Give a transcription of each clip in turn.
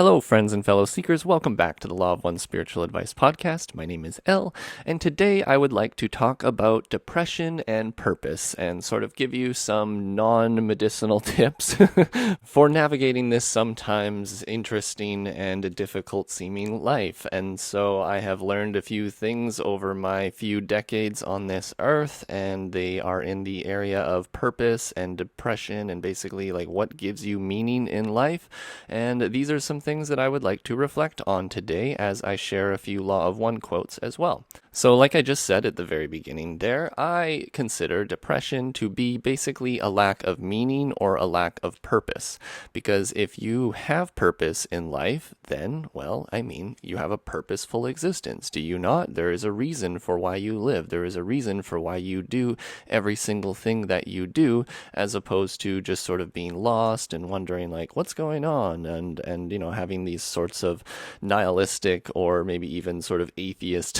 Hello, friends and fellow seekers. Welcome back to the Law of One Spiritual Advice podcast. My name is Elle, and today I would like to talk about depression and purpose and sort of give you some non-medicinal tips for navigating this sometimes interesting and difficult-seeming life. And so I have learned a few things over my few decades on this earth, and they are in the area of purpose and depression and basically like what gives you meaning in life. And these are some things that I would like to reflect on today as I share a few Law of One quotes as well. So like I just said at the very beginning there, I consider depression to be basically a lack of meaning or a lack of purpose. Because if you have purpose in life, then, well, you have a purposeful existence. Do you not? There is a reason for why you live. There is a reason for why you do every single thing that you do, as opposed to just sort of being lost and wondering like, what's going on? And having these sorts of nihilistic or maybe even sort of atheist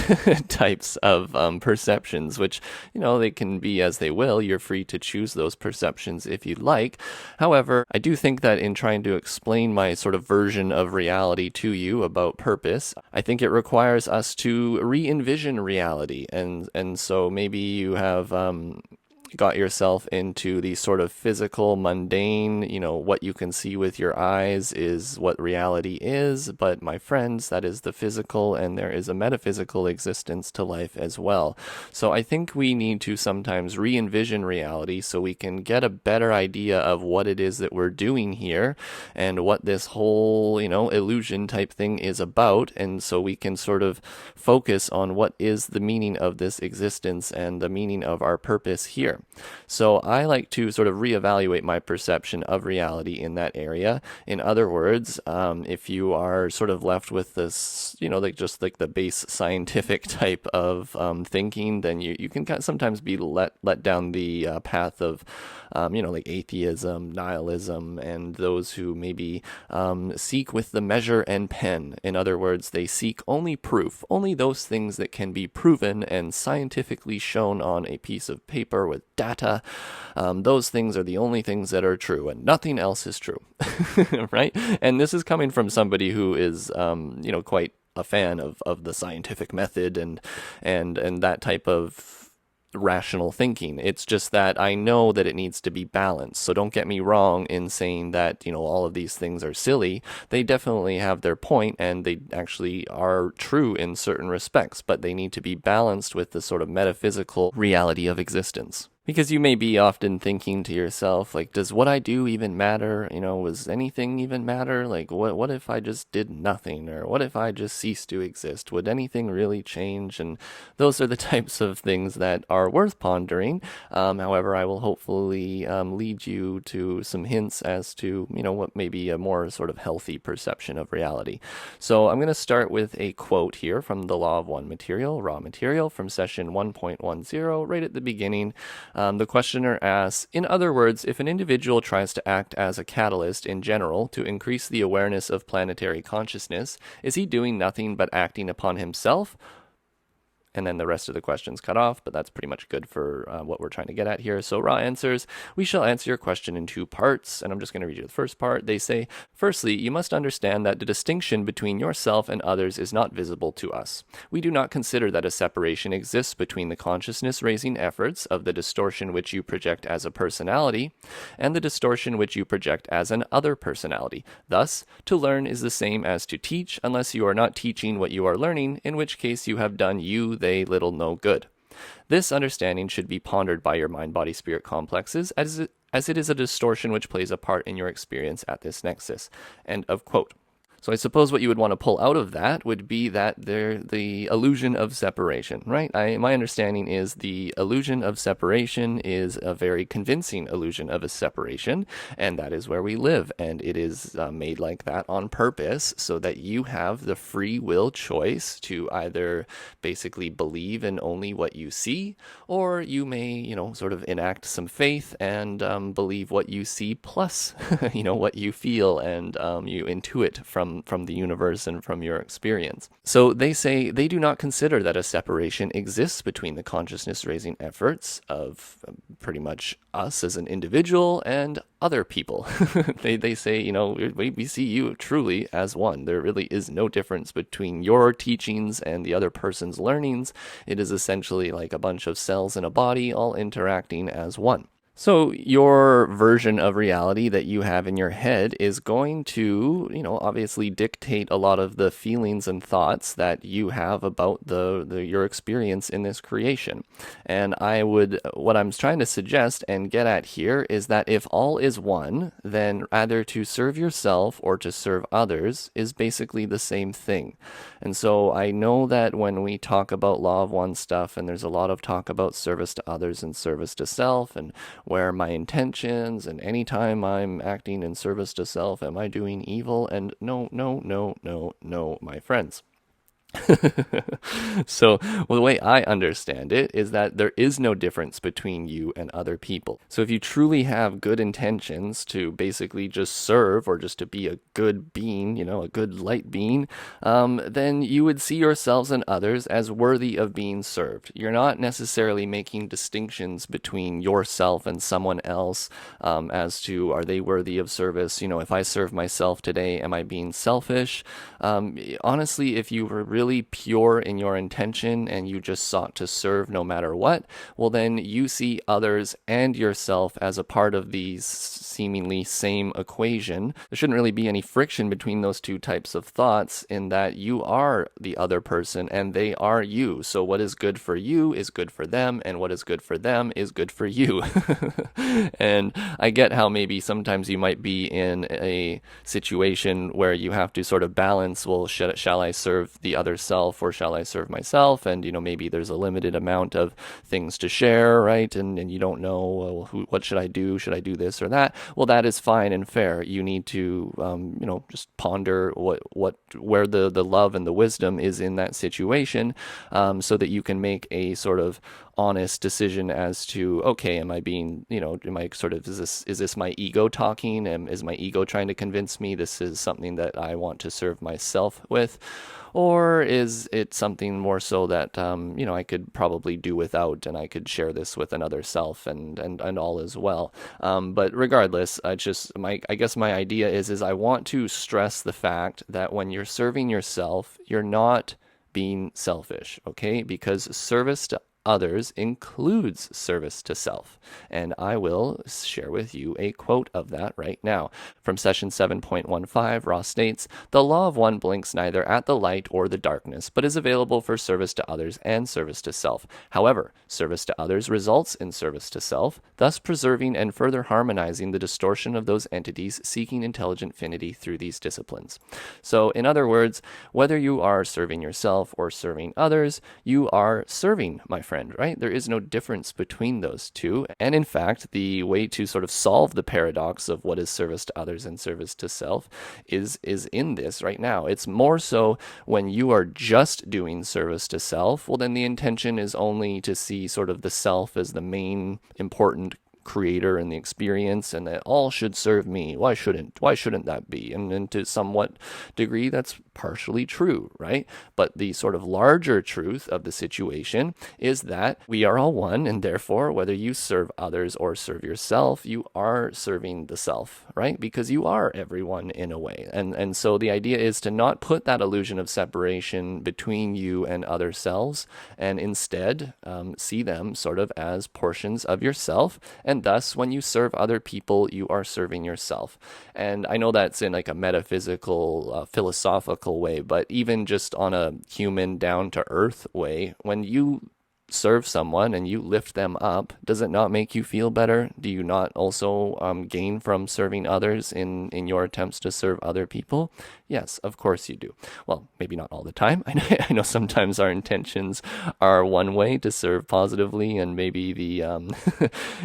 types of perceptions, which, they can be as they will. You're free to choose those perceptions if you'd like. However, I do think that in trying to explain my sort of version of reality to you about purpose, I think it requires us to re-envision reality. And so maybe you have got yourself into the sort of physical, mundane, what you can see with your eyes is what reality is. But my friends, that is the physical, and there is a metaphysical existence to life as well. So I think we need to sometimes re-envision reality so we can get a better idea of what it is that we're doing here and what this whole, illusion type thing is about. And so we can sort of focus on what is the meaning of this existence and the meaning of our purpose here. So I like to sort of reevaluate my perception of reality in that area. In other words, if you are sort of left with this, just like the base scientific type of thinking, then you can sometimes be let down the path of, like atheism, nihilism, and those who maybe seek with the measure and pen. In other words, they seek only proof, only those things that can be proven and scientifically shown on a piece of paper with data. Those things are the only things that are true, and nothing else is true, right? And this is coming from somebody who is, quite a fan of the scientific method and that type of rational thinking. It's just that I know that it needs to be balanced. So don't get me wrong in saying that, all of these things are silly. They definitely have their point, and they actually are true in certain respects, but they need to be balanced with the sort of metaphysical reality of existence. Because you may be often thinking to yourself, like, does what I do even matter? Was anything even matter? Like, what if I just did nothing? Or what if I just ceased to exist? Would anything really change? And those are the types of things that are worth pondering. However, I will hopefully lead you to some hints as to, what may be a more sort of healthy perception of reality. So I'm going to start with a quote here from the Law of One material, raw material, from session 1.10, right at the beginning. The questioner asks, in other words, if an individual tries to act as a catalyst in general to increase the awareness of planetary consciousness, is he doing nothing but acting upon himself? And then the rest of the question's cut off, but that's pretty much good for what we're trying to get at here. So raw answers, we shall answer your question in two parts, and I'm just going to read you the first part. They say, firstly, you must understand that the distinction between yourself and others is not visible to us. We do not consider that a separation exists between the consciousness-raising efforts of the distortion which you project as a personality and the distortion which you project as an other personality. Thus, to learn is the same as to teach, unless you are not teaching what you are learning, in which case you have done they little no good. This understanding should be pondered by your mind-body-spirit complexes, as it is a distortion which plays a part in your experience at this nexus. End of quote. So I suppose what you would want to pull out of that would be that the illusion of separation, right? My understanding is the illusion of separation is a very convincing illusion of a separation, and that is where we live. And it is made like that on purpose so that you have the free will choice to either basically believe in only what you see, or you may, sort of enact some faith and believe what you see plus, what you feel and you intuit from from the universe and from your experience. So they say they do not consider that a separation exists between the consciousness raising efforts of pretty much us as an individual and other people. They say, we see you truly as one. There really is no difference between your teachings and the other person's learnings. It is essentially like a bunch of cells in a body all interacting as one. So your version of reality that you have in your head is going to, obviously dictate a lot of the feelings and thoughts that you have about your experience in this creation. And what I'm trying to suggest and get at here is that if all is one, then either to serve yourself or to serve others is basically the same thing. And so I know that when we talk about law of one stuff, and there's a lot of talk about service to others and service to self, and where my intentions, and anytime I'm acting in service to self, am I doing evil? And no, my friends. So, the way I understand it is that there is no difference between you and other people. So if you truly have good intentions to basically just serve or just to be a good being, a good light being, then you would see yourselves and others as worthy of being served. You're not necessarily making distinctions between yourself and someone else as to are they worthy of service. If I serve myself today, am I being selfish? Honestly, if you were really pure in your intention and you just sought to serve no matter what, well then you see others and yourself as a part of these seemingly same equation. There shouldn't really be any friction between those two types of thoughts in that you are the other person and they are you. So what is good for you is good for them, and what is good for them is good for you. And I get how maybe sometimes you might be in a situation where you have to sort of balance, well, shall I serve the other self or shall I serve myself? And maybe there's a limited amount of things to share, right? And you don't know, well, what should I do? Should I do this or that? Well, that is fine and fair. You need to just ponder where the love and the wisdom is in that situation, so that you can make a sort of honest decision as to, okay, am I being, is this my ego talking? Is my ego trying to convince me this is something that I want to serve myself with? Or is it something more so that, I could probably do without, and I could share this with another self and all as well. But regardless, I guess my idea is I want to stress the fact that when you're serving yourself, you're not being selfish, okay? Because service to others includes service to self. And I will share with you a quote of that right now. From session 7.15, Ross states, "The law of one blinks neither at the light or the darkness, but is available for service to others and service to self. However, service to others results in service to self, thus preserving and further harmonizing the distortion of those entities seeking intelligent finity through these disciplines." So, in other words, whether you are serving yourself or serving others, you are serving, my friend, right? There is no difference between those two. And in fact, the way to sort of solve the paradox of what is service to others and service to self is in this right now. It's more so when you are just doing service to self, well, then the intention is only to see sort of the self as the main important creator in the experience, and that all should serve me. Why shouldn't that be? And to somewhat degree, that's partially true, right? But the sort of larger truth of the situation is that we are all one, and therefore, whether you serve others or serve yourself, you are serving the self, right? Because you are everyone in a way. And so the idea is to not put that illusion of separation between you and other selves, and instead see them sort of as portions of yourself. And thus, when you serve other people, you are serving yourself. And I know that's in like a metaphysical, philosophical way, but even just on a human, down-to-earth way, when you serve someone and you lift them up, does it not make you feel better? Do you not also gain from serving others in your attempts to serve other people? Yes, of course you do. Well, maybe not all the time. I know sometimes our intentions are one way to serve positively, and maybe the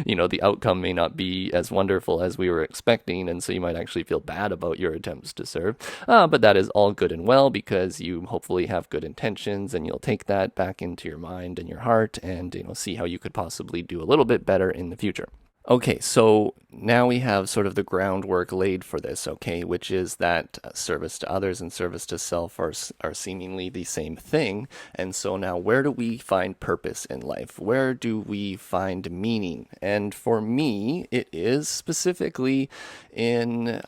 the outcome may not be as wonderful as we were expecting, and so you might actually feel bad about your attempts to serve. But that is all good and well, because you hopefully have good intentions, and you'll take that back into your mind and your heart, and see how you could possibly do a little bit better in the future. Okay, so now we have sort of the groundwork laid for this, okay, which is that service to others and service to self are seemingly the same thing. And so now, where do we find purpose in life? Where do we find meaning? And for me, it is specifically in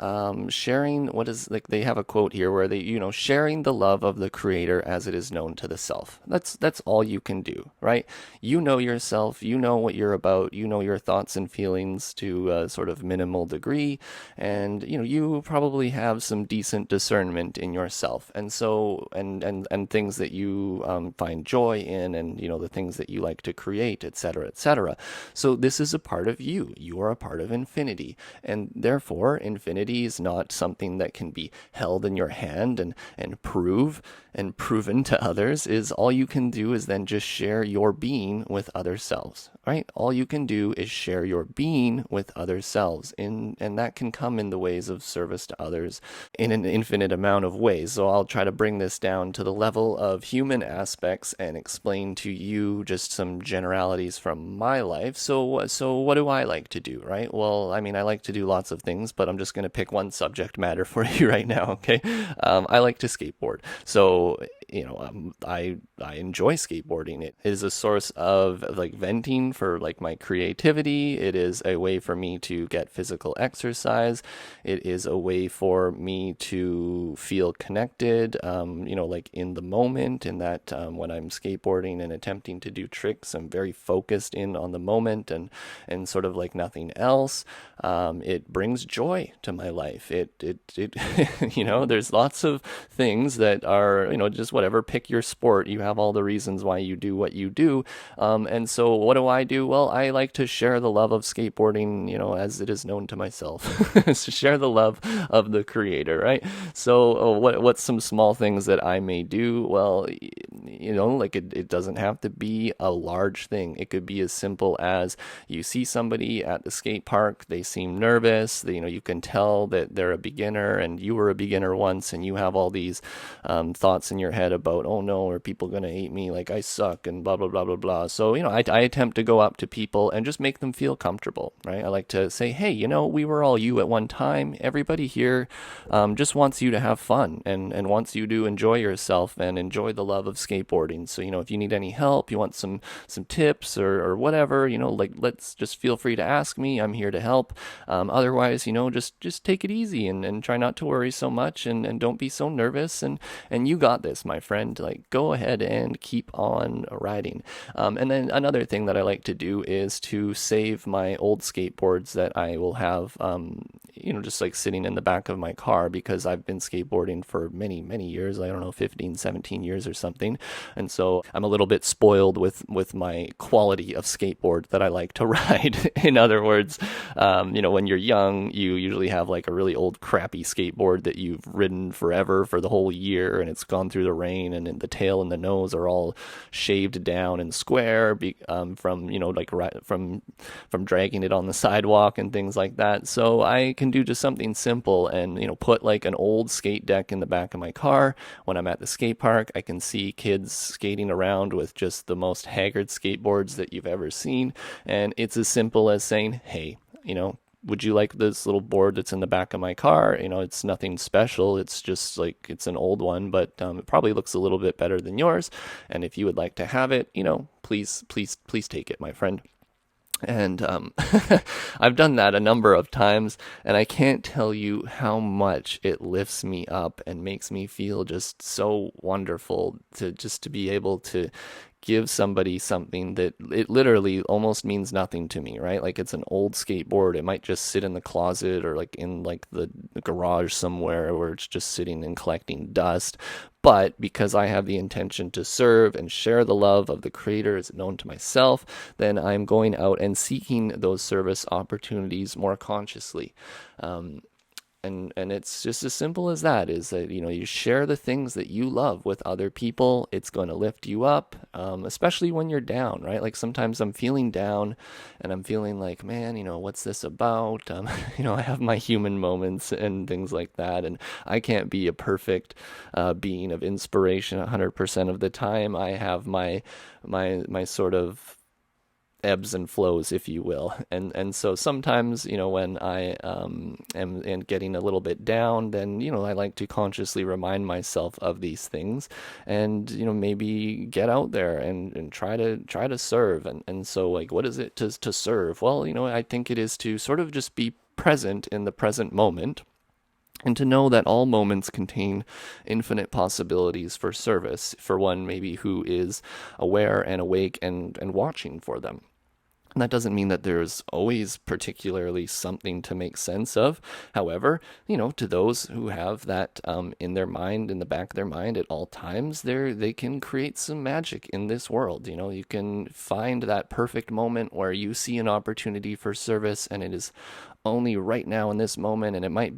sharing what is like they have a quote here where they, sharing the love of the creator as it is known to the self. That's all you can do, right? You know yourself, you know what you're about, you know your thoughts and feelings to a sort of minimal degree, and you probably have some decent discernment in yourself, and so and things that you find joy in, and the things that you like to create, etc., etc. So this is a part of you. You are a part of infinity, and therefore infinity is not something that can be held in your hand and proven to others. Is all you can do is then just share your being with other selves, right? All you can do is share your being with other selves, and that can come in the ways of service to others in an infinite amount of ways. So I'll try to bring this down to the level of human aspects and explain to you just some generalities from my life. So what do I like to do, right? Well, I mean, I like to do lots of things, but I'm just going to pick one subject matter for you right now, okay? I like to skateboard. So I enjoy skateboarding. It is a source of like venting for like my creativity. It is a way for me to get physical exercise. It is a way for me to feel connected, like in the moment, in that when I'm skateboarding and attempting to do tricks, I'm very focused in on the moment and sort of like nothing else. It brings joy to my life. It there's lots of things that are, just whatever, pick your sport. You have all the reasons why you do what you do. And so what do? Well, I like to share the love of skateboarding, as it is known to myself, to share the love of the creator, right? So what's some small things that I may do? Well, like it doesn't have to be a large thing. It could be as simple as you see somebody at the skate park, they seem nervous, you can tell that they're a beginner and you were a beginner once, and you have all these thoughts in your head about, oh no, are people going to hate me, like I suck and blah, blah, blah, blah, blah. So, I attempt to go up to people and just make them feel comfortable, right? I like to say, hey, we were all you at one time. Everybody here just wants you to have fun and wants you to enjoy yourself and enjoy the love of skateboarding. So, if you need any help, you want some tips or whatever, like let's just feel free to ask me. I'm here to help. Otherwise, just take it easy and try not to worry so much and don't be so nervous and you got this, my friend. Like, go ahead and keep on riding. And then another thing that I like to do is to save my old skateboards that I will have, just like sitting in the back of my car, because I've been skateboarding for many, many years. I don't know, 15, 17 years or something. And so I'm a little bit spoiled with my quality of skateboard that I like to ride. In other words, when you're young, you usually have like a really old crappy skateboard that you've ridden forever for the whole year, and it's gone through the rain, and the tail and the nose are all shaved down and square from from dragging it on the sidewalk and things like that. So I can do just something simple and put like an old skate deck in the back of my car. When I'm at the skate park, I can see kids skating around with just the most haggard skateboards that you've ever seen, and it's as simple as saying, hey, would you like this little board that's in the back of my car? It's nothing special. It's just like, it's an old one, but it probably looks a little bit better than yours. And if you would like to have it, please take it, my friend. And I've done that a number of times, and I can't tell you how much it lifts me up and makes me feel just so wonderful to be able to give somebody something that it literally almost means nothing to me, right? Like, it's an old skateboard. It might just sit in the closet or like in like the garage somewhere where it's just sitting and collecting dust. But because I have the intention to serve and share the love of the creator as known to myself, then I'm going out and seeking those service opportunities more consciously. And it's just as simple as that, is that, you share the things that you love with other people. It's going to lift you up, especially when you're down, right? Like, sometimes I'm feeling down and I'm feeling like, man, what's this about? I have my human moments and things like that. And I can't be a perfect being of inspiration 100% of the time. I have my sort of ebbs and flows, if you will. And so sometimes, when I am getting a little bit down, then, I like to consciously remind myself of these things and, maybe get out there and try to serve. And so like, what is it to serve? Well, I think it is to sort of just be present in the present moment, and to know that all moments contain infinite possibilities for service for one maybe who is aware and awake and watching for them. And that doesn't mean that there's always particularly something to make sense of. However, to those who have that in their mind, in the back of their mind at all times, they can create some magic in this world. You can find that perfect moment where you see an opportunity for service, and it is only right now in this moment, and it might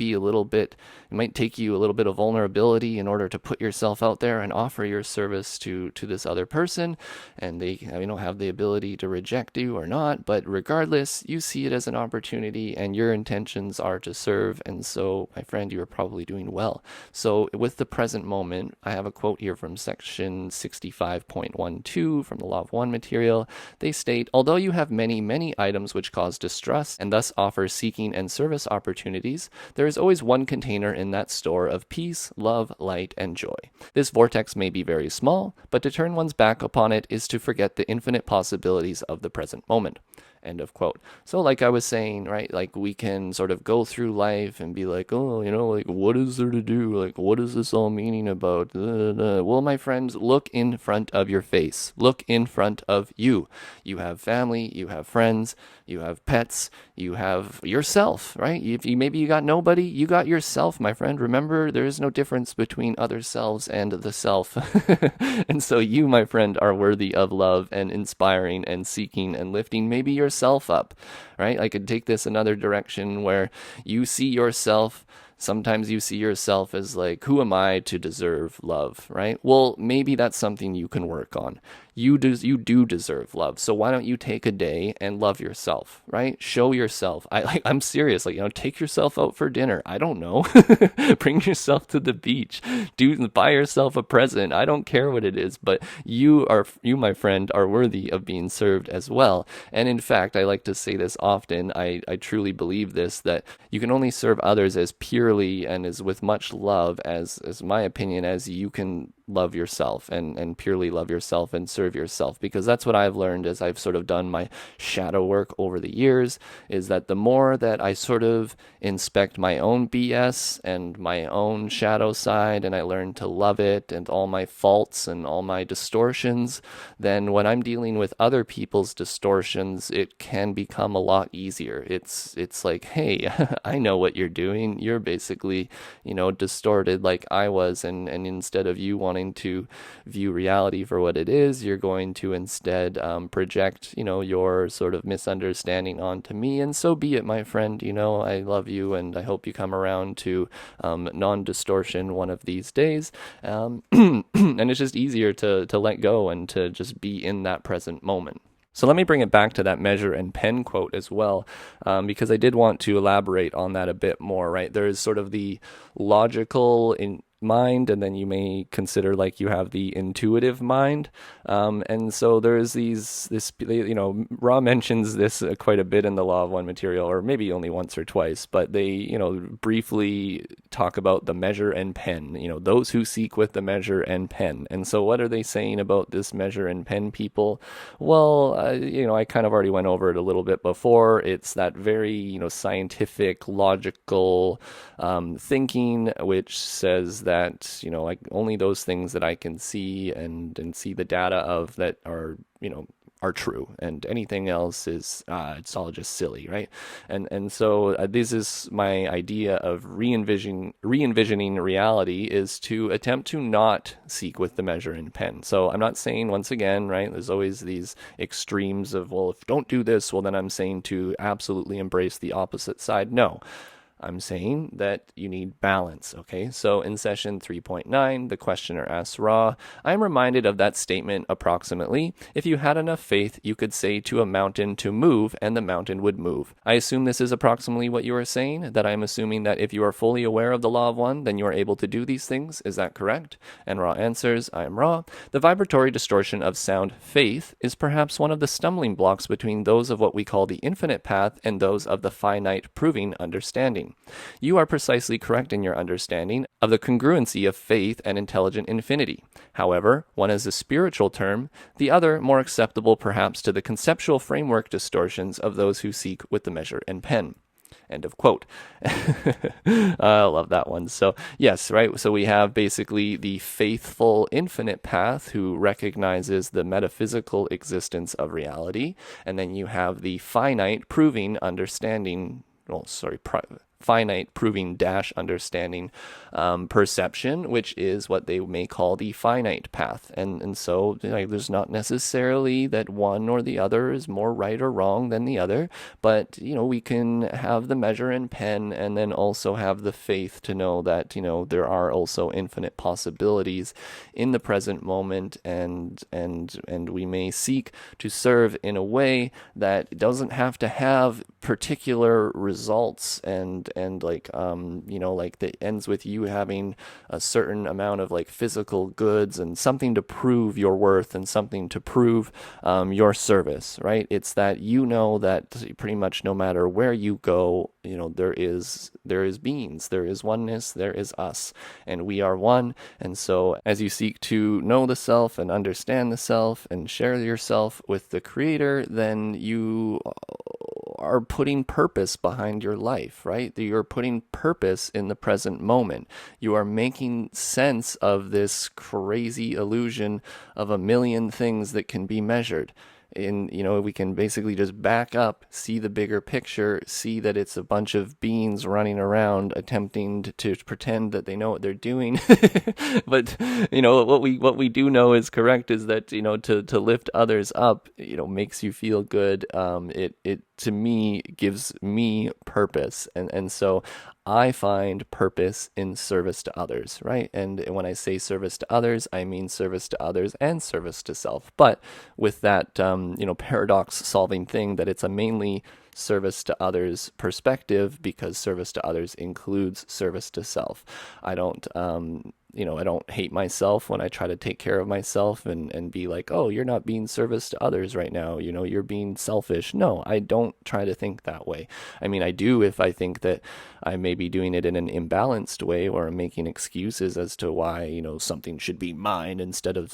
take you a little bit of vulnerability in order to put yourself out there and offer your service to this other person, and they have the ability to reject you or not, but regardless, you see it as an opportunity and your intentions are to serve. And so, my friend, you are probably doing well. So with the present moment, I have a quote here from section 65.12 from the Law of One material. They state, although you have many items which cause distress and thus offer seeking and service opportunities, there is always one container in that store of peace, love, light, and joy. This vortex may be very small, but to turn one's back upon it is to forget the infinite possibilities of the present moment. End of quote. So like I was saying, right, like we can sort of go through life and be like, oh, like what is there to do? Like, what is this all meaning about? Well, my friends, look in front of your face. Look in front of you. You have family, you have friends, you have pets, you have yourself, right? Maybe you got nobody, you got yourself, my friend. Remember, there is no difference between other selves and the self. And so you, my friend, are worthy of love and inspiring and seeking and lifting maybe yourself up, right? I could take this another direction where you see yourself. Sometimes you see yourself as like, who am I to deserve love, right? Well, maybe that's something you can work on. You do deserve love. So why don't you take a day and love yourself, right? Show yourself. I'm serious. Like, take yourself out for dinner. I don't know. Bring yourself to the beach. Buy yourself a present. I don't care what it is, but you, my friend, are worthy of being served as well. And in fact, I like to say this often. I truly believe this, that you can only serve others as purely and as with much love as my opinion, as you can love yourself and purely love yourself and serve yourself. Because that's what I've learned as I've sort of done my shadow work over the years, is that the more that I sort of inspect my own BS and my own shadow side, and I learn to love it and all my faults and all my distortions, then when I'm dealing with other people's distortions, it can become a lot easier. It's like, hey, I know what you're doing. You're basically, distorted like I was, and instead of you wanting to view reality for what it is, you're going to instead project, your sort of misunderstanding onto me. And so be it, my friend. I love you, and I hope you come around to non-distortion one of these days. And it's just easier to let go and to just be in that present moment. So let me bring it back to that measure and pen quote as well, because I did want to elaborate on that a bit more, right? There is sort of the logical mind, and then you may consider like you have the intuitive mind, and so there's Ra mentions this quite a bit in the Law of One material, or maybe only once or twice, but they briefly talk about the measure and pen, those who seek with the measure and pen. And so what are they saying about this measure and pen people? Well, I kind of already went over it a little bit before. It's that very scientific, logical thinking, which says that like only those things that I can see and see the data of that are true, and anything else is it's all just silly, right? And so this is my idea of reinvisioning reality, is to attempt to not seek with the measure and pen. So I'm not saying, once again, right, there's always these extremes of, well, if don't do this, well then I'm saying to absolutely embrace the opposite side. No. I'm saying that you need balance, okay? So in session 3.9, the questioner asks Ra, I'm reminded of that statement approximately. If you had enough faith, you could say to a mountain to move, and the mountain would move. I assume this is approximately what you are saying, that I'm assuming that if you are fully aware of the law of one, then you are able to do these things. Is that correct? And Ra answers, I am Ra. The vibratory distortion of sound faith is perhaps one of the stumbling blocks between those of what we call the infinite path and those of the finite proving understanding. You are precisely correct in your understanding of the congruency of faith and intelligent infinity. However, one is a spiritual term, the other more acceptable perhaps to the conceptual framework distortions of those who seek with the measure and pen. End of quote. I love that one. So yes, right. So we have basically the faithful infinite path who recognizes the metaphysical existence of reality. And then you have the finite proving understanding, finite proving dash understanding perception, which is what they may call the finite path. And so there's not necessarily that one or the other is more right or wrong than the other, but we can have the measure and pen and then also have the faith to know that there are also infinite possibilities in the present moment, and we may seek to serve in a way that doesn't have to have particular results and that ends with you having a certain amount of physical goods and something to prove your worth and something to prove your service, right? It's that that pretty much no matter where you go, there is beings, there is oneness, there is us, and we are one. And so as you seek to know the self and understand the self and share yourself with the Creator, then you are putting purpose behind your life, right? You're putting purpose in the present moment. You are making sense of this crazy illusion of a million things that can be measured. We can basically just back up, see the bigger picture, see that it's a bunch of beings running around attempting to pretend that they know what they're doing. But what we do know is correct is that to lift others up makes you feel good. It to me gives me purpose, and so I find purpose in service to others, right? And when I say service to others, I mean service to others and service to self. But with that, paradox solving thing that it's a mainly service to others perspective, because service to others includes service to self. I don't hate myself when I try to take care of myself and be like, oh, you're not being service to others right now. You're being selfish. No, I don't try to think that way. I mean, I do if I think that I may be doing it in an imbalanced way, or I'm making excuses as to why, something should be mine instead of,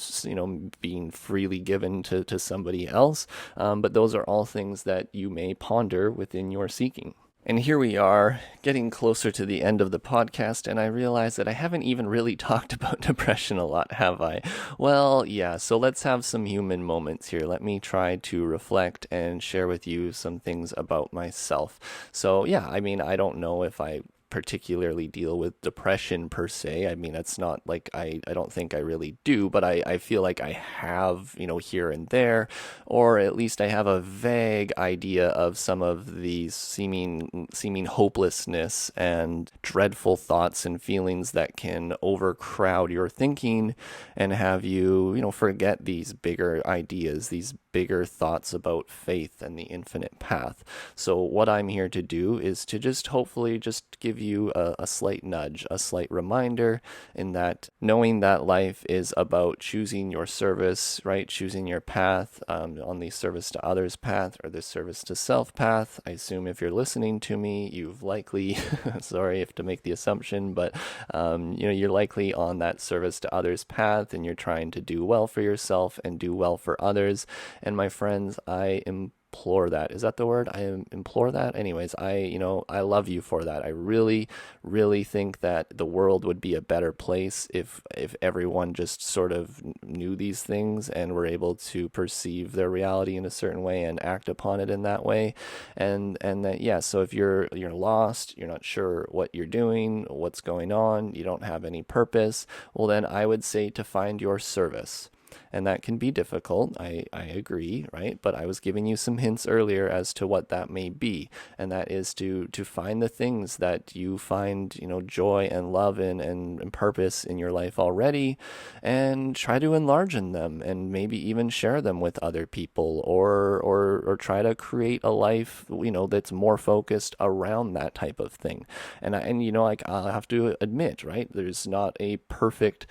being freely given to somebody else. But those are all things that you may ponder within your seeking. And here we are, getting closer to the end of the podcast, and I realize that I haven't even really talked about depression a lot, have I? Well, yeah, so let's have some human moments here. Let me try to reflect and share with you some things about myself. So, yeah, I mean, I don't know if I particularly deal with depression per se. I mean, it's not like I don't think I really do, but I feel like I have, here and there, or at least I have a vague idea of some of these seeming hopelessness and dreadful thoughts and feelings that can overcrowd your thinking and have you, forget these bigger ideas, these bigger thoughts about faith and the infinite path. So what I'm here to do is to just hopefully just give you a slight nudge, a slight reminder, in that knowing that life is about choosing your service, right? Choosing your path on the service to others path or the service to self path. I assume if you're listening to me, you've likely, sorry if to make the assumption, but you're likely on that service to others path, and you're trying to do well for yourself and do well for others. And my friends, I implore that. Is that the word? I implore that? Anyways, I love you for that. I really, really think that the world would be a better place if everyone just sort of knew these things and were able to perceive their reality in a certain way and act upon it in that way. And that, yeah, so if you're lost, you're not sure what you're doing, what's going on, you don't have any purpose, well then I would say to find your service. And that can be difficult. I agree, right? But I was giving you some hints earlier as to what that may be. And that is to find the things that you find, joy and love in and purpose in your life already, and try to enlarge in them, and maybe even share them with other people, or try to create a life, that's more focused around that type of thing. Like, I'll have to admit, right, there's not a perfect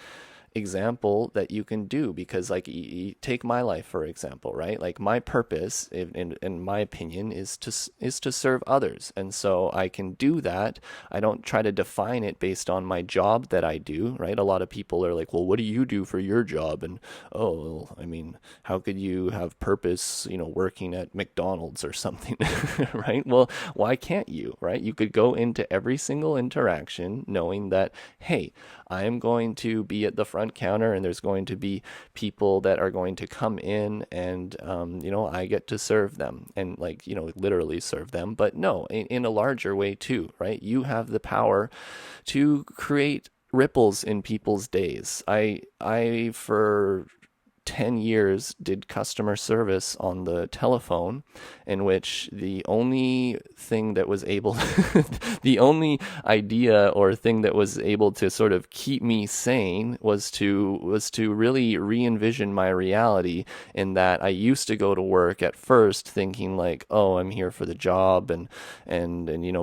example that you can do, because like take my life for example, right? Like, my purpose in my opinion is to serve others, and so I can do that. I don't try to define it based on my job that I do, right? A lot of people are like, well, what do you do for your job? And, oh, well, I mean, how could you have purpose, working at McDonald's or something? Right? Well, why can't you, right? You could go into every single interaction knowing that, hey, I am going to be at the front counter, and there's going to be people that are going to come in, and I get to serve them, and, like, literally serve them, but no, in a larger way too, right? You have the power to create ripples in people's days. I for 10 years did customer service on the telephone, in which the only thing that was able the only idea or thing that was able to sort of keep me sane was to really re-envision my reality, in that I used to go to work at first thinking like, oh, I'm here for the job, and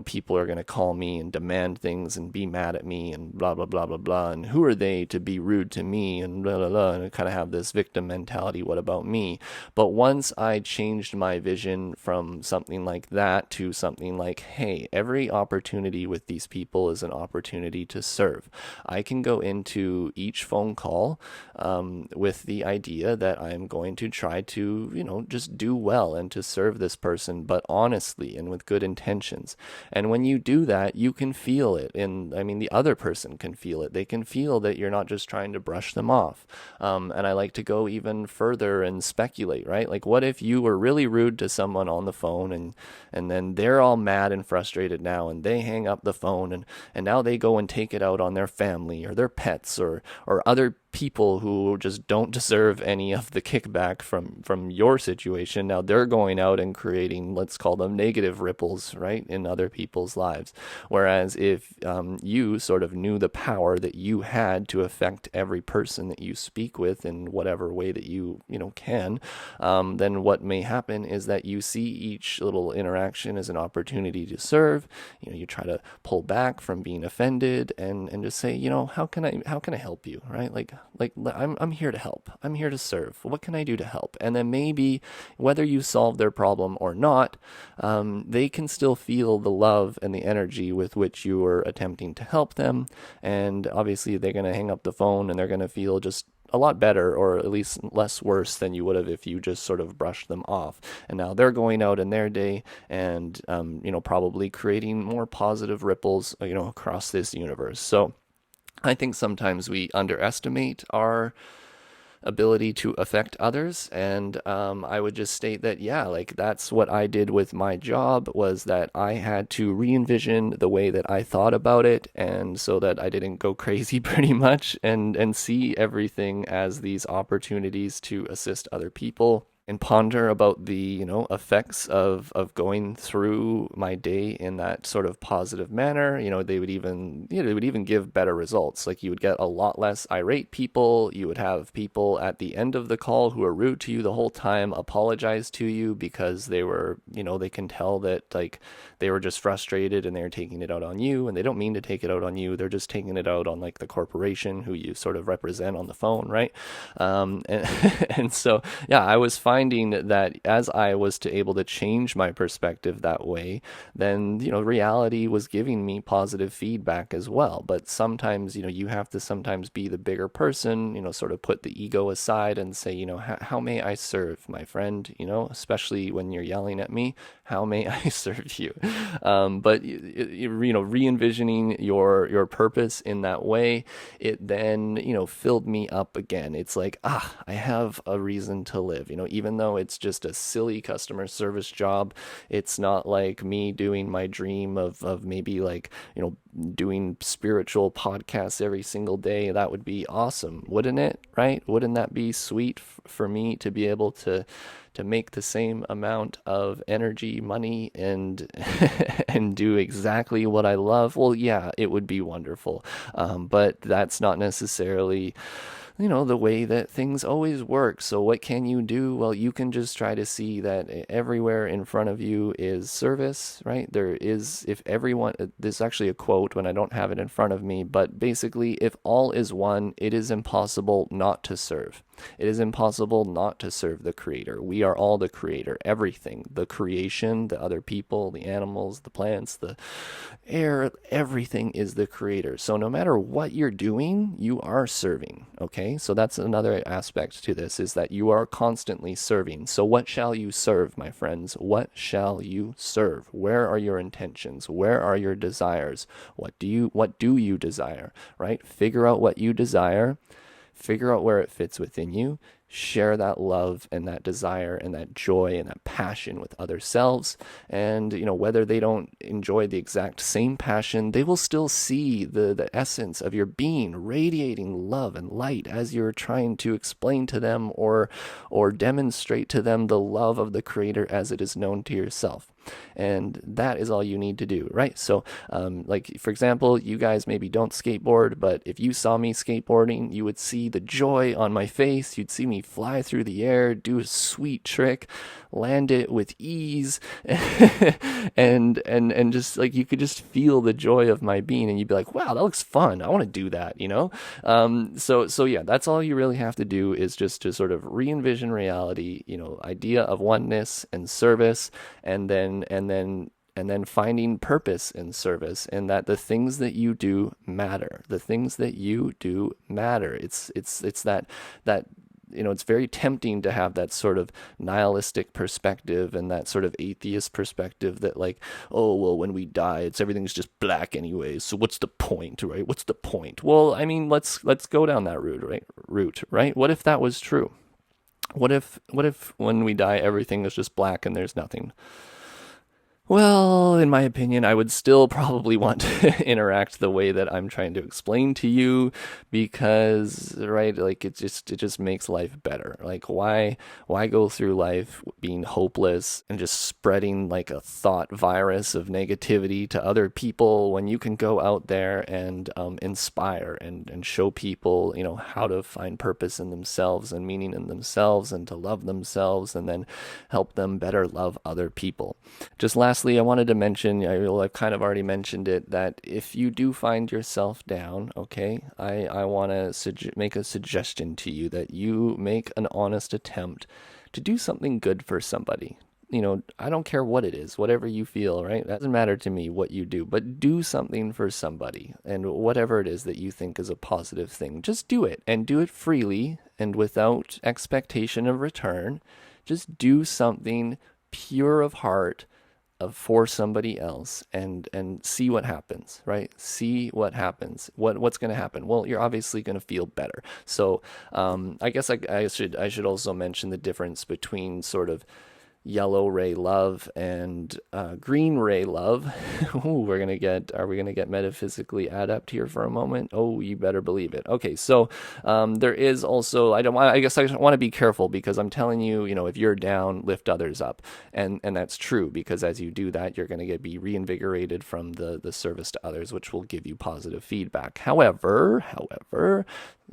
people are going to call me and demand things and be mad at me and blah blah blah blah blah, and who are they to be rude to me, and blah blah blah, and I kind of have this victim mentality, what about me? But once I changed my vision from something like that to something like, hey, every opportunity with these people is an opportunity to serve. I can go into each phone call with the idea that I'm going to try to, just do well and to serve this person, but honestly and with good intentions. And when you do that, you can feel it. And I mean, the other person can feel it. They can feel that you're not just trying to brush them off. And I like to go even further and speculate, right? Like, what if you were really rude to someone on the phone, and then they're all mad and frustrated now, and they hang up the phone, and now they go and take it out on their family or their pets, or other people who just don't deserve any of the kickback from your situation. Now they're going out and creating, let's call them negative ripples, right, in other people's lives. Whereas if you sort of knew the power that you had to affect every person that you speak with in whatever way that you can, then what may happen is that you see each little interaction as an opportunity to serve. You try to pull back from being offended, and just say, how can I help you, right? Like I'm here to help. I'm here to serve. What can I do to help? And then maybe whether you solve their problem or not, they can still feel the love and the energy with which you are attempting to help them. And obviously they're going to hang up the phone, and they're going to feel just a lot better, or at least less worse than you would have if you just sort of brushed them off. And now they're going out in their day, and probably creating more positive ripples across this universe. So I think sometimes we underestimate our ability to affect others, and I would just state that, yeah, like, that's what I did with my job, was that I had to re-envision the way that I thought about it, and so that I didn't go crazy pretty much, and see everything as these opportunities to assist other people, and ponder about the effects of going through my day in that sort of positive manner. They would even give better results. Like, you would get a lot less irate people. You would have people at the end of the call who are rude to you the whole time apologize to you, because they were they can tell that, like, they were just frustrated and they were taking it out on you, and they don't mean to take it out on you. They're just taking it out on, like, the corporation who you sort of represent on the phone, right? And so, yeah, I was finding that as I was able to change my perspective that way, then reality was giving me positive feedback as well. But sometimes you have to sometimes be the bigger person, sort of put the ego aside and say, how may I serve, my friend? Especially when you're yelling at me, how may I serve you? But re-envisioning your purpose in that way, it then filled me up again. It's like, I have a reason to live. Even even though it's just a silly customer service job. It's not like me doing my dream of maybe like, doing spiritual podcasts every single day. That would be awesome, wouldn't it? Right? Wouldn't that be sweet for me to be able to make the same amount of energy, money, and and do exactly what I love? Well, yeah, it would be wonderful. But that's not necessarily the way that things always work. So what can you do? Well, you can just try to see that everywhere in front of you is service, right? There is, if everyone, this is actually a quote when I don't have it in front of me, but basically, if all is one, it is impossible not to serve. It is impossible not to serve the creator. We are all the creator, everything, the creation, the other people, the animals, the plants, the air, everything is the creator. So no matter what you're doing, you are serving, okay? So that's another aspect to this, is that you are constantly serving. So what shall you serve, my friends? What shall you serve? Where are your intentions? Where are your desires? What do you desire, right? Figure out what you desire. Figure out where it fits within you. Share that love and that desire and that joy and that passion with other selves. And, whether they don't enjoy the exact same passion, they will still see the essence of your being radiating love and light as you're trying to explain to them or demonstrate to them the love of the creator as it is known to yourself. And that is all you need to do, right? So, like, for example, you guys maybe don't skateboard, but if you saw me skateboarding, you would see the joy on my face. You'd see me fly through the air, do a sweet trick, land it with ease, and just like you could just feel the joy of my being, and you'd be like, wow, that looks fun. I want to do that, So yeah, that's all you really have to do, is just to sort of re-envision reality, idea of oneness and service, and then finding purpose in service, and that the things that you do matter. The things that you do matter. It's that it's very tempting to have that sort of nihilistic perspective and that sort of atheist perspective that, like, oh, well, when we die, everything's just black anyways. So what's the point, right? What's the point? Well, I mean, let's go down that route, right? What if that was true? What if when we die, everything is just black and there's nothing? Well, in my opinion, I would still probably want to interact the way that I'm trying to explain to you, because, right, like it just makes life better. Like, why go through life being hopeless and just spreading like a thought virus of negativity to other people, when you can go out there and inspire and show people, how to find purpose in themselves and meaning in themselves, and to love themselves, and then help them better love other people. Just lastly, I wanted to mention, I've kind of already mentioned it, that if you do find yourself down, okay, I want to make a suggestion to you that you make an honest attempt to do something good for somebody. I don't care what it is, whatever you feel, right? That doesn't matter to me what you do, but do something for somebody. And whatever it is that you think is a positive thing, just do it, and do it freely and without expectation of return. Just do something pure of heart for somebody else, and see what happens, right? See what happens. What's going to happen? Well, you're obviously going to feel better. So I guess I should also mention the difference between sort of yellow ray love and green ray love. Ooh, are we gonna get metaphysically adept here for a moment? Oh, you better believe it. Okay, so there is also, I guess I want to be careful, because I'm telling you, if you're down, lift others up, and that's true, because as you do that, you're gonna be reinvigorated from the service to others, which will give you positive feedback. However,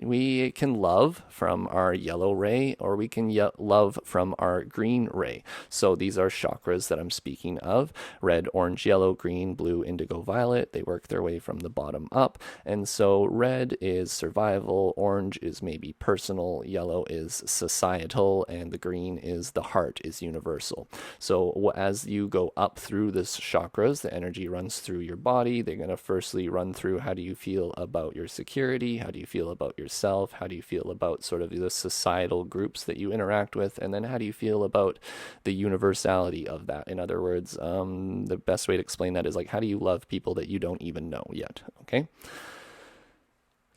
we can love from our yellow ray, or we can love from our green ray. So these are chakras that I'm speaking of: red, orange, yellow, green, blue, indigo, violet. They work their way from the bottom up. And so red is survival, orange is maybe personal, yellow is societal, and the green is the heart, is universal. So as you go up through the chakras, the energy runs through your body. They're going to firstly run through, how do you feel about your security? How do you feel about yourself? How do you feel about sort of the societal groups that you interact with? And then how do you feel about the universality of that? In other words, the best way to explain that is, like, how do you love people that you don't even know yet? Okay.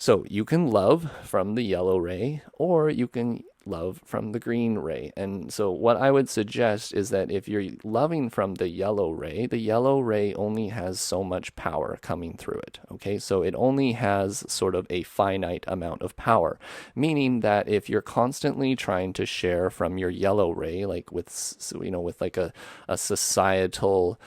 So you can love from the yellow ray, or you can love from the green ray. And so what I would suggest is that if you're loving from the yellow ray only has so much power coming through it. Okay, so it only has sort of a finite amount of power, meaning that if you're constantly trying to share from your yellow ray, like with like a societal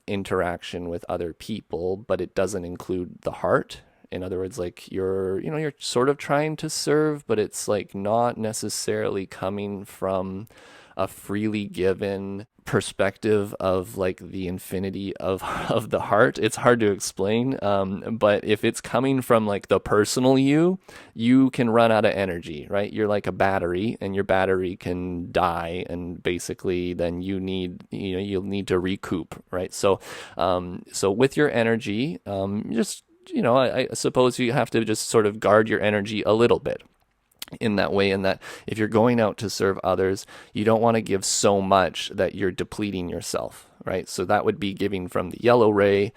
interaction with other people, but it doesn't include the heart. In other words, like you're sort of trying to serve, but it's like not necessarily coming from a freely given perspective of like the infinity of of the heart. It's hard to explain, but if it's coming from like the personal you can run out of energy, right? You're like a battery, and your battery can die, and basically then you'll need to recoup, right? So with your energy, just I suppose you have to just sort of guard your energy a little bit in that way, in that if you're going out to serve others, you don't want to give so much that you're depleting yourself, right? So that would be giving from the yellow ray,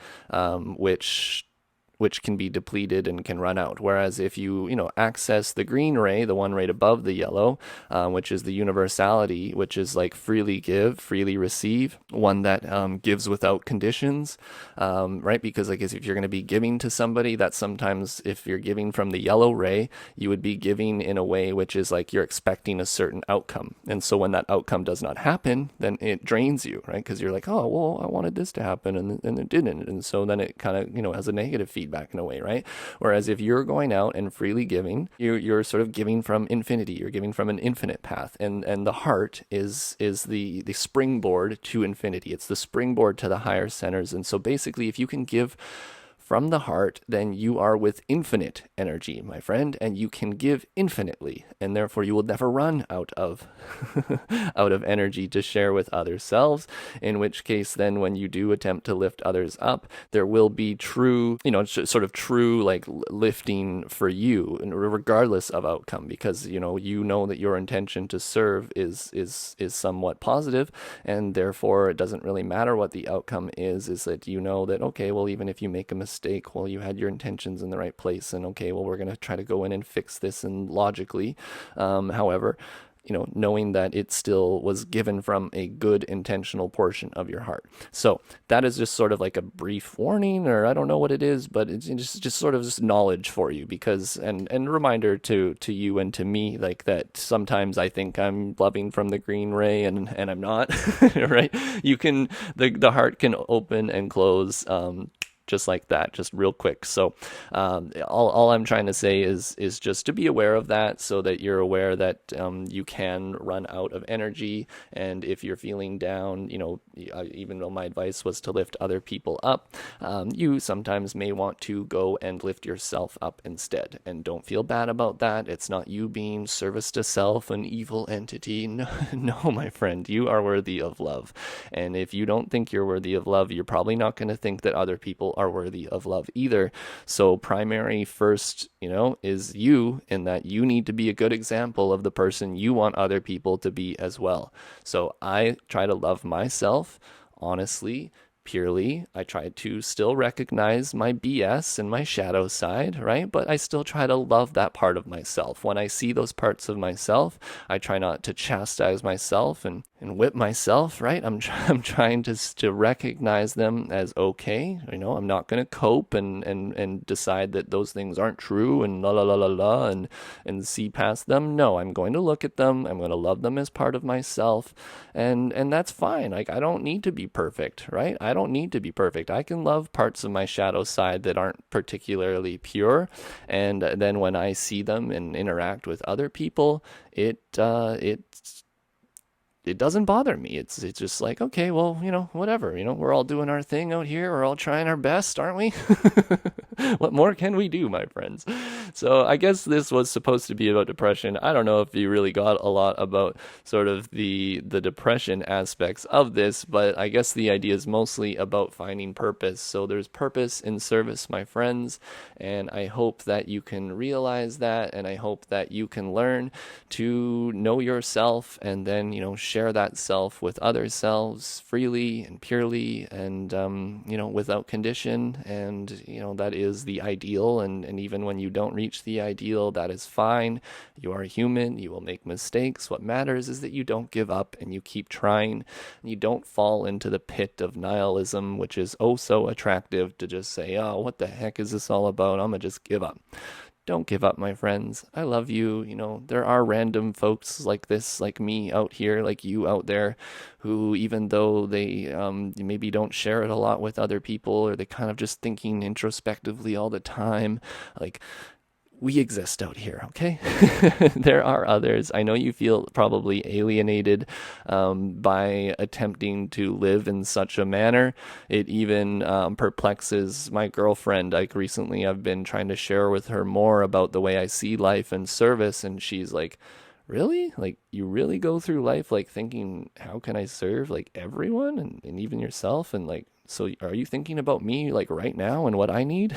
which can be depleted and can run out. Whereas if you access the green ray, the one right above the yellow, which is the universality, which is like freely give, freely receive, one that gives without conditions, right? Because I guess if you're going to be giving to somebody, that sometimes if you're giving from the yellow ray, you would be giving in a way which is like you're expecting a certain outcome. And so when that outcome does not happen, then it drains you, right? Because you're like, oh, well, I wanted this to happen and it didn't. And so then it kind of, has a negative feedback in a way, right? Whereas if you're going out and freely giving, you're sort of giving from infinity. You're giving from an infinite path, and the heart is the springboard to infinity. It's the springboard to the higher centers. And so basically, if you can give from the heart, then you are with infinite energy, my friend, and you can give infinitely, and therefore you will never run out of out of energy to share with other selves. In which case, then when you do attempt to lift others up, there will be true, sort of true like lifting for you, regardless of outcome, because you know that your intention to serve is somewhat positive, and therefore it doesn't really matter what the outcome is that that okay, well, even if you make a mistake, well, you had your intentions in the right place, and okay, well, we're going to try to go in and fix this and logically, however, knowing that it still was given from a good intentional portion of your heart. So that is just sort of like a brief warning, or I don't know what it is, but it's just sort of just knowledge for you, because and reminder to you and to me, like that sometimes I think I'm loving from the green ray and I'm not, right? The heart can open and close, just like that, just real quick. So all I'm trying to say is just to be aware of that, so that you're aware that you can run out of energy. And if you're feeling down, even though my advice was to lift other people up, you sometimes may want to go and lift yourself up instead. And don't feel bad about that. It's not you being service to self, an evil entity. No, my friend, you are worthy of love. And if you don't think you're worthy of love, you're probably not going to think that other people are worthy of love either. So primary first, is you, in that you need to be a good example of the person you want other people to be as well. So I try to love myself honestly, purely. I try to still recognize my BS and my shadow side, right? But I still try to love that part of myself. When I see those parts of myself, I try not to chastise myself and whip myself, right? I'm trying to recognize them as okay. I'm not going to cope and decide that those things aren't true and la la la la la and see past them. No, I'm going to look at them. I'm going to love them as part of myself, and that's fine. Like, I don't need to be perfect, right? I don't need to be perfect. I can love parts of my shadow side that aren't particularly pure, and then when I see them and interact with other people, it doesn't bother me. It's just like, okay, well, whatever, we're all doing our thing out here. We're all trying our best, aren't we? What more can we do, my friends? So I guess this was supposed to be about depression. I don't know if you really got a lot about sort of the depression aspects of this, but I guess the idea is mostly about finding purpose. So there's purpose in service, my friends, and I hope that you can realize that, and I hope that you can learn to know yourself, and then, share share that self with other selves freely and purely and, without condition. And, that is the ideal. And even when you don't reach the ideal, that is fine. You are human. You will make mistakes. What matters is that you don't give up and you keep trying. And you don't fall into the pit of nihilism, which is oh so attractive to just say, oh, what the heck is this all about? I'm going to just give up. Don't give up, my friends. I love you. There are random folks like this, like me out here, like you out there, who even though they maybe don't share it a lot with other people, or they kind of just thinking introspectively all the time, like, we exist out here, okay? There are others. I know you feel probably alienated by attempting to live in such a manner. It even perplexes my girlfriend. Like recently, I've been trying to share with her more about the way I see life and service, and she's like, really? Like, you really go through life like thinking, how can I serve like everyone and even yourself? And like, so are you thinking about me like right now and what I need?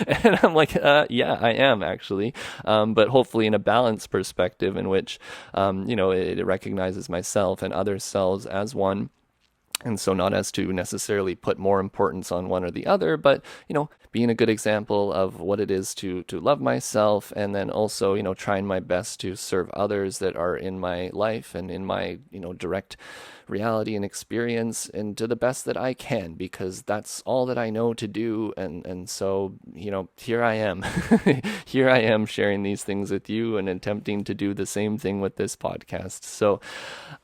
And I'm like, yeah, I am actually. But hopefully in a balanced perspective in which, it recognizes myself and other selves as one. And so not as to necessarily put more importance on one or the other, but, being a good example of what it is to love myself, and then also, trying my best to serve others that are in my life and in my, direct reality and experience, and to the best that I can, because that's all that I know to do. And so, here I am. Here I am sharing these things with you and attempting to do the same thing with this podcast. So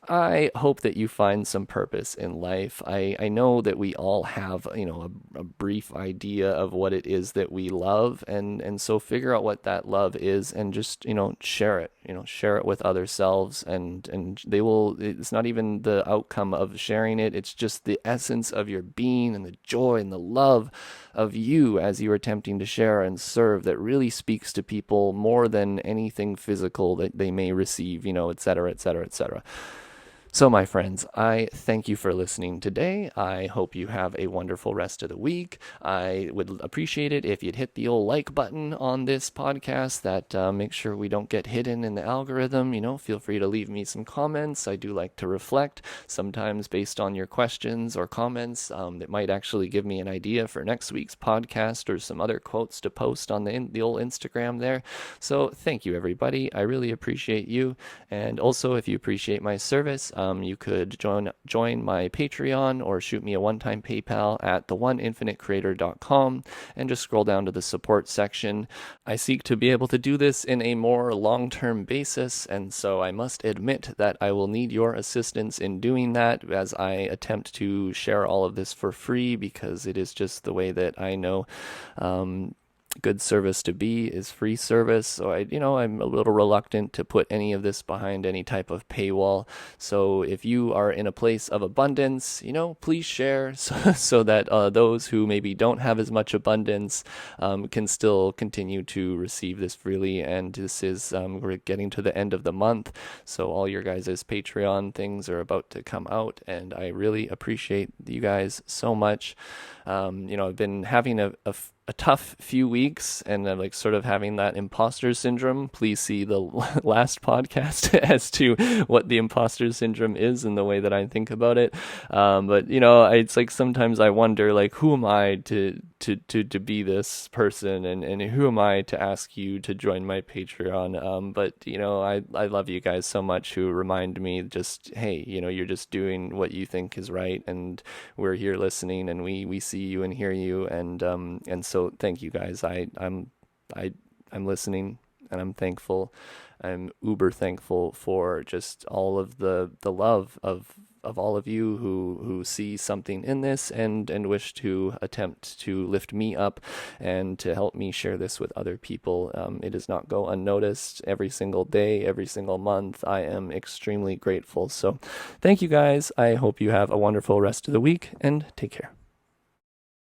I hope that you find some purpose in life. I know that we all have, a brief idea of what it is that we love. And so figure out what that love is and just, share it, share it with other selves, and they will, it's not even the outcome of sharing it. It's just the essence of your being and the joy and the love of you as you are attempting to share and serve that really speaks to people more than anything physical that they may receive, et cetera, et cetera, et cetera. So, my friends, I thank you for listening today. I hope you have a wonderful rest of the week. I would appreciate it if you'd hit the old like button on this podcast. That makes sure we don't get hidden in the algorithm. Feel free to leave me some comments. I do like to reflect, sometimes based on your questions or comments. That might actually give me an idea for next week's podcast or some other quotes to post on the old Instagram there. So, thank you, everybody. I really appreciate you. And also, if you appreciate my service, you could join my Patreon or shoot me a one-time PayPal at theoneinfinitecreator.com and just scroll down to the support section. I seek to be able to do this in a more long-term basis, and so I must admit that I will need your assistance in doing that as I attempt to share all of this for free, because it is just the way that I know good service to be is free service. So I'm a little reluctant to put any of this behind any type of paywall. So if you are in a place of abundance, please share so that those who maybe don't have as much abundance can still continue to receive this freely. And this is, we're getting to the end of the month. So all your guys' Patreon things are about to come out, and I really appreciate you guys so much. I've been having a tough few weeks, and I'm like sort of having that imposter syndrome. Please see the last podcast as to what the imposter syndrome is and the way that I think about it. But it's like sometimes I wonder, like, who am I to be this person, and who am I to ask you to join my Patreon? But I love you guys so much who remind me just, hey, you're just doing what you think is right, and we're here listening, and we see you and hear you, and so thank you guys. I'm listening, and I'm thankful. I'm uber thankful for just all of the love of all of you who see something in this and wish to attempt to lift me up and to help me share this with other people. It does not go unnoticed. Every single day, every single month, I am extremely grateful. So thank you guys. I hope you have a wonderful rest of the week, and take care.